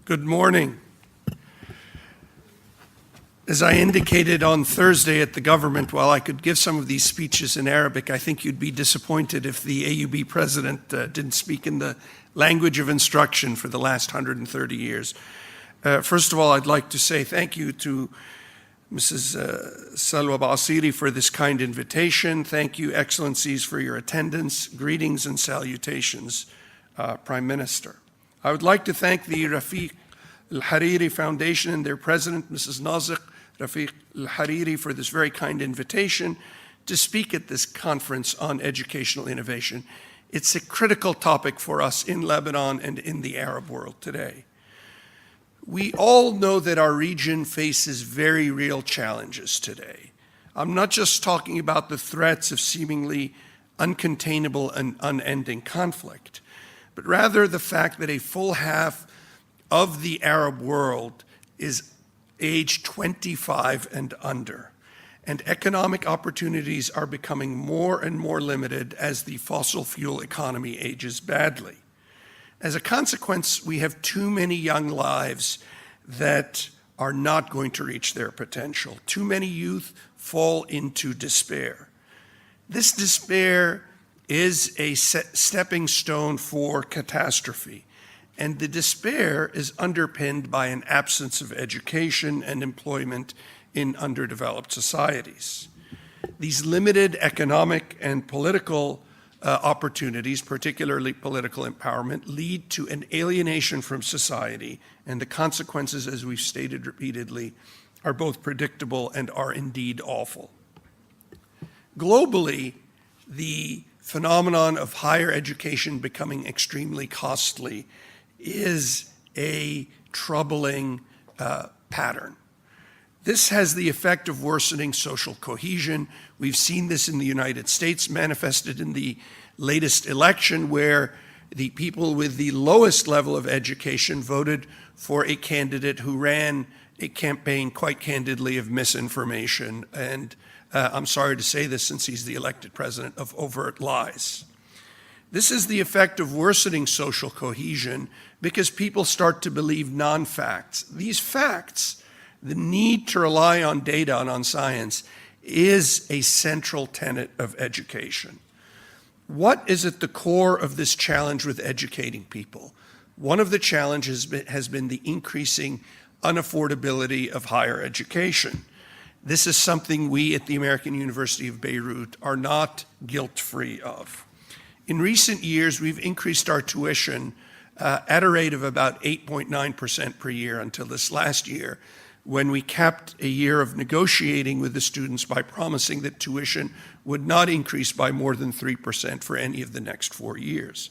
Good morning. As I indicated on Thursday at the government, while I could give some of these speeches in Arabic, I think you'd be disappointed if the AUB president didn't speak in the language of instruction for the last 130 years. First of all, I'd like to say thank you to Mrs. Salwa Basiri for this kind invitation. Thank you, Excellencies, for your attendance. Greetings and salutations, Prime Minister. I would like to thank the Rafik Hariri Foundation and their president, Mrs. Rafik Hariri, for this very kind invitation to speak at this conference on educational innovation. It's a critical topic for us in Lebanon and in the Arab world today. We all know that our region faces very real challenges today. I'm not just talking about the threats of seemingly uncontainable and unending conflict, but rather the fact that a full half of the Arab world is age 25 and under, and economic opportunities are becoming more and more limited as the fossil fuel economy ages badly. As a consequence, we have too many young lives that are not going to reach their potential. Too many youth fall into despair. This despair is a stepping stone for catastrophe. And the despair is underpinned by an absence of education and employment in underdeveloped societies. These limited economic and political opportunities, particularly political empowerment, lead to an alienation from society, and the consequences, as we've stated repeatedly, are both predictable and are indeed awful. Globally, the phenomenon of higher education becoming extremely costly is a troubling pattern. This has the effect of worsening social cohesion. We've seen this in the United States, manifested in the latest election, where the people with the lowest level of education voted for a candidate who ran a campaign, quite candidly, of misinformation. And I'm sorry to say this, since he's the elected president, of overt lies. This is the effect of worsening social cohesion because people start to believe non-facts. These facts, the need to rely on data and on science, is a central tenet of education. What is at the core of this challenge with educating people? One of the challenges has been the increasing unaffordability of higher education. This is something we at the American University of Beirut are not guilt-free of. In recent years, we've increased our tuition at a rate of about 8.9% per year until this last year, when we capped a year of negotiating with the students by promising that tuition would not increase by more than 3% for any of the next 4 years.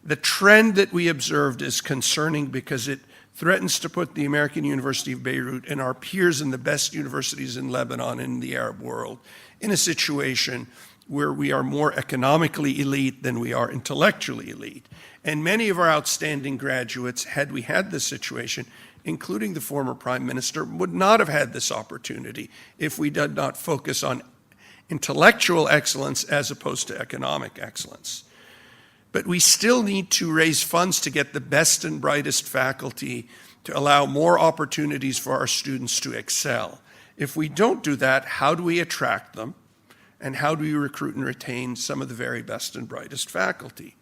The trend that we observed is concerning because it threatens to put the American University of Beirut and our peers in the best universities in Lebanon and in the Arab world in a situation where we are more economically elite than we are intellectually elite. And many of our outstanding graduates, had we had this situation, including the former Prime Minister, would not have had this opportunity if we did not focus on intellectual excellence as opposed to economic excellence. But we still need to raise funds to get the best and brightest faculty to allow more opportunities for our students to excel. If we don't do that, how do we attract them? And how do we recruit and retain some of the very best and brightest faculty?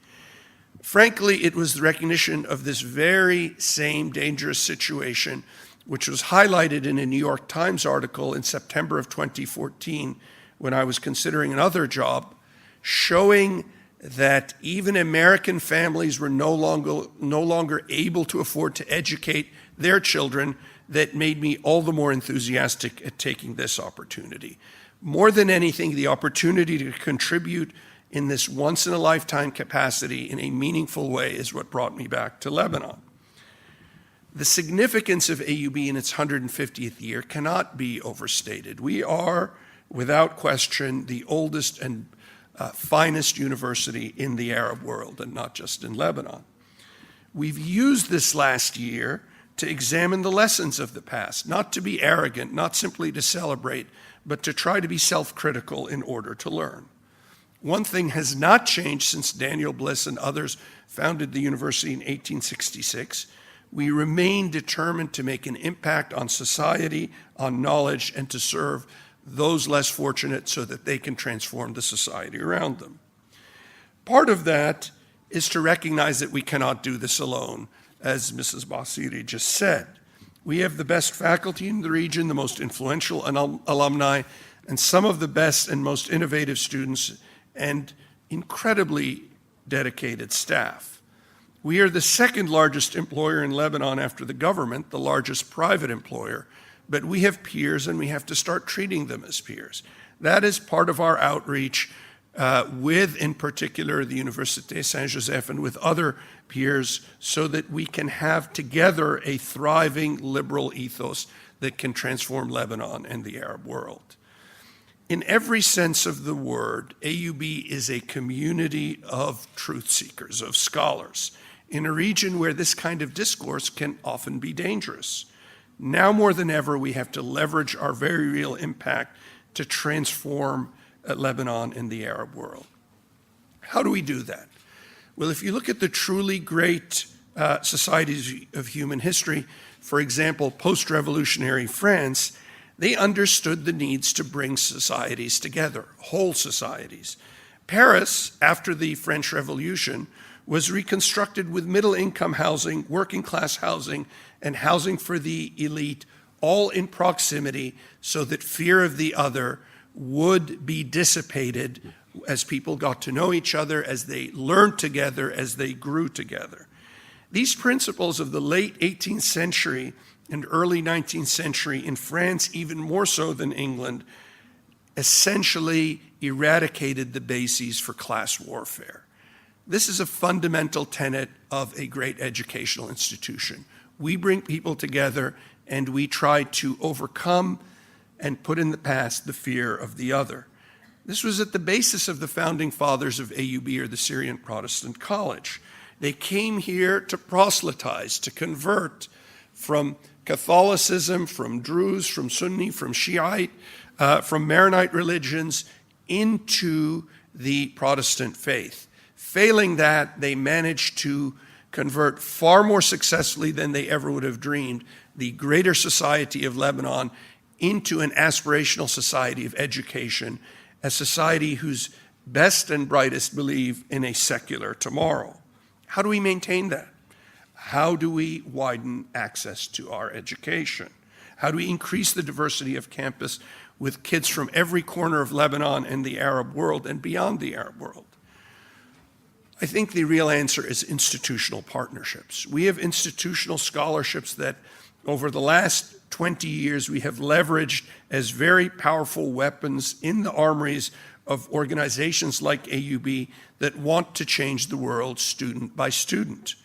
Frankly, it was the recognition of this very same dangerous situation, which was highlighted in a New York Times article in September of 2014, when I was considering another job, showing that even American families were no longer able to afford to educate their children, that made me all the more enthusiastic at taking this opportunity. More than anything, the opportunity to contribute in this once-in-a-lifetime capacity in a meaningful way is what brought me back to Lebanon. The significance of AUB in its 150th year cannot be overstated. We are, without question, the oldest and finest university in the Arab world, and not just in Lebanon. We've used this last year to examine the lessons of the past, not to be arrogant, not simply to celebrate, but to try to be self-critical in order to learn. One thing has not changed since Daniel Bliss and others founded the university in 1866. we remain determined to make an impact on society, on knowledge, and to serve those less fortunate so that they can transform the society around them. Part of that is to recognize that we cannot do this alone, as Mrs. Basiri just said. We have the best faculty in the region, the most influential alumni, and some of the best and most innovative students, and incredibly dedicated staff. We are the second largest employer in Lebanon after the government, the largest private employer, but we have peers and we have to start treating them as peers. That is part of our outreach with, in particular, the Université Saint-Joseph and with other peers so that we can have together a thriving liberal ethos that can transform Lebanon and the Arab world. In every sense of the word, AUB is a community of truth seekers, of scholars, in a region where this kind of discourse can often be dangerous. Now more than ever, we have to leverage our very real impact to transform Lebanon and the Arab world. How do we do that? Well, if you look at the truly great societies of human history, for example, post-revolutionary France, they understood the needs to bring societies together, whole societies. Paris, after the French Revolution, was reconstructed with middle-income housing, working-class housing, and housing for the elite, all in proximity so that fear of the other would be dissipated as people got to know each other, as they learned together, as they grew together. These principles of the late 18th century and early 19th century in France, even more so than England, essentially eradicated the bases for class warfare. This is a fundamental tenet of a great educational institution. We bring people together and we try to overcome and put in the past the fear of the other. This was at the basis of the founding fathers of AUB, or the Syrian Protestant College. They came here to proselytize, to convert from Catholicism, from Druze, from Sunni, from Shiite, from Maronite religions into the Protestant faith. Failing that, they managed to convert far more successfully than they ever would have dreamed the greater society of Lebanon into an aspirational society of education, a society whose best and brightest believe in a secular tomorrow. How do we maintain that? How do we widen access to our education? How do we increase the diversity of campus with kids from every corner of Lebanon and the Arab world and beyond the Arab world? I think the real answer is institutional partnerships. We have institutional scholarships that over the last 20 years we have leveraged as very powerful weapons in the armories of organizations like AUB that want to change the world student by student.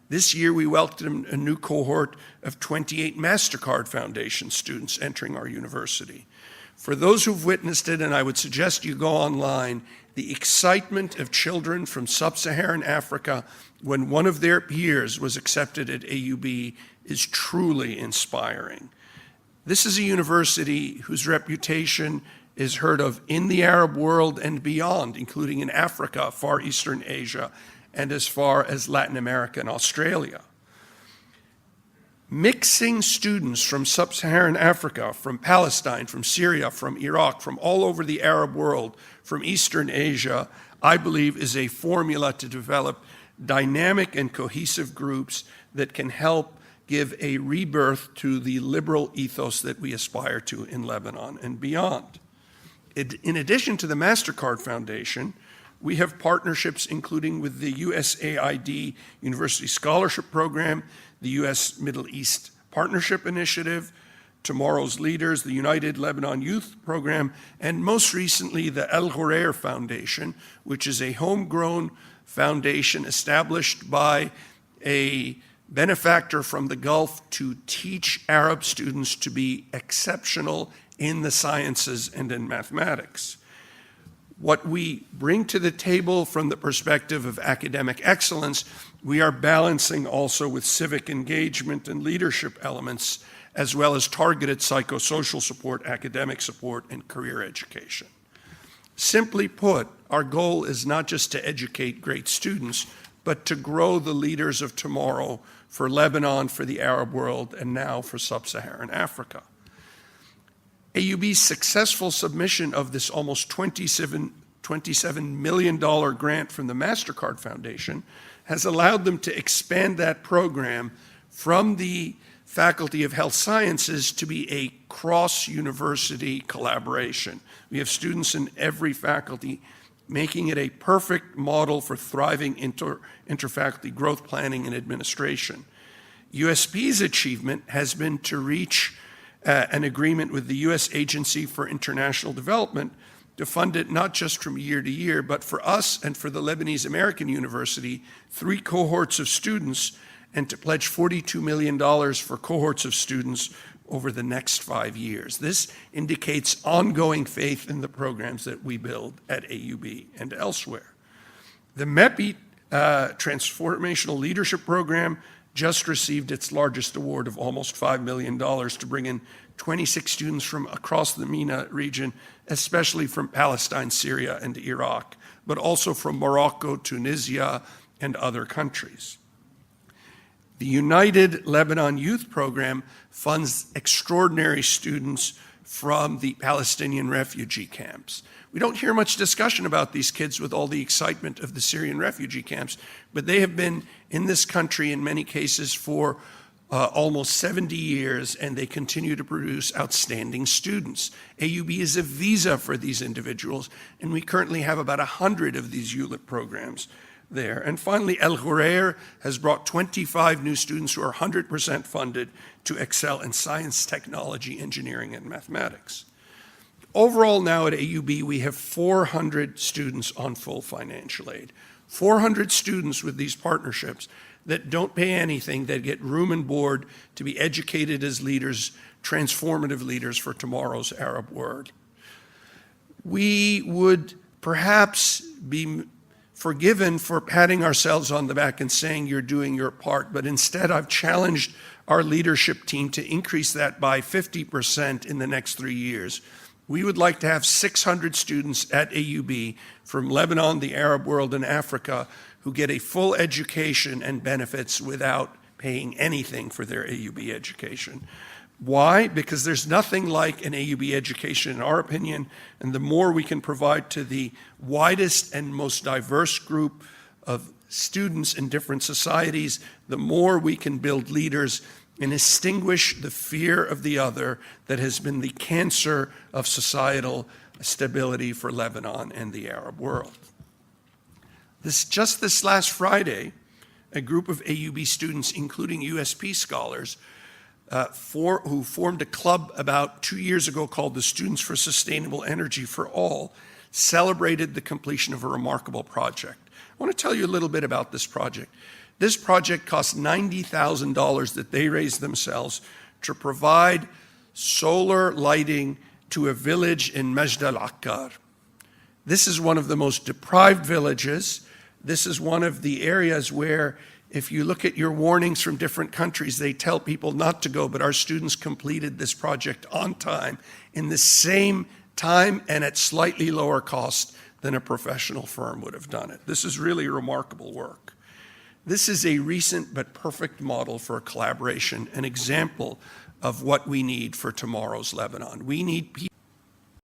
This year we welcomed a new cohort of 28 MasterCard Foundation students entering our university. For those who've witnessed it, and I would suggest you go online, the excitement of children from Sub-Saharan Africa when one of their peers was accepted at AUB is truly inspiring. This is a university whose reputation is heard of in the Arab world and beyond, including in Africa, Far Eastern Asia, and as far as Latin America and Australia. Mixing students from Sub-Saharan Africa, from Palestine, from Syria, from Iraq, from all over the Arab world, from Eastern Asia, I believe is a formula to develop dynamic and cohesive groups that can help give a rebirth to the liberal ethos that we aspire to in Lebanon and beyond. In addition to the MasterCard Foundation, we have partnerships including with the USAID University Scholarship Program, the U.S. Middle East Partnership Initiative, Tomorrow's Leaders, the United Lebanon Youth Program, and most recently the Al Ghurair Foundation, which is a homegrown foundation established by a benefactor from the Gulf to teach Arab students to be exceptional in the sciences and in mathematics. What we bring to the table from the perspective of academic excellence, we are balancing also with civic engagement and leadership elements, as well as targeted psychosocial support, academic support, and career education. Simply put, our goal is not just to educate great students, but to grow the leaders of tomorrow for Lebanon, for the Arab world, and now for Sub-Saharan Africa. AUB's successful submission of this almost $27 million grant from the MasterCard Foundation has allowed them to expand that program from the Faculty of Health Sciences to be a cross-university collaboration. We have students in every faculty, making it a perfect model for thriving interfaculty growth planning and administration. USP's achievement has been to reach an agreement with the U.S. Agency for International Development to fund it not just from year to year, but for us and for the Lebanese American University, 3 cohorts of students, and to pledge $42 million for cohorts of students over the next 5 years. This indicates ongoing faith in the programs that we build at AUB and elsewhere. The MEPI Transformational Leadership Program just received its largest award of almost $5 million to bring in 26 students from across the MENA region, especially from Palestine, Syria, and Iraq, but also from Morocco, Tunisia, and other countries. The United Lebanon Youth Program funds extraordinary students from the Palestinian refugee camps. We don't hear much discussion about these kids with all the excitement of the Syrian refugee camps, but they have been in this country in many cases for almost 70 years, and they continue to produce outstanding students. AUB is a visa for these individuals, and we currently have about 100 of these ULIP programs there. And finally, El Khuri has brought 25 new students who are 100% funded to excel in science, technology, engineering, and mathematics. Overall now at AUB, we have 400 students on full financial aid. 400 students with these partnerships that don't pay anything, that get room and board to be educated as leaders, transformative leaders for tomorrow's Arab world. We would perhaps be forgiven for patting ourselves on the back and saying you're doing your part, but instead I've challenged our leadership team to increase that by 50% in the next 3 years. We would like to have 600 students at AUB from Lebanon, the Arab world, and Africa who get a full education and benefits without paying anything for their AUB education. Why? Because there's nothing like an AUB education, in our opinion, and the more we can provide to the widest and most diverse group of students in different societies, the more we can build leaders and extinguish the fear of the other that has been the cancer of societal stability for Lebanon and the Arab world. Just this last Friday, a group of AUB students, including USP scholars, who formed a club about 2 years ago called the Students for Sustainable Energy for All, celebrated the completion of a remarkable project. I want to tell you a little bit about this project. This project cost $90,000 that they raised themselves to provide solar lighting to a village in Majd al-Akkar. This is one of the most deprived villages. This is one of the areas where, if you look at your warnings from different countries, they tell people not to go, but our students completed this project on time, in the same time and at slightly lower cost than a professional firm would have done it. This is really remarkable work. This is a recent but perfect model for a collaboration, an example of what we need for tomorrow's Lebanon. We need people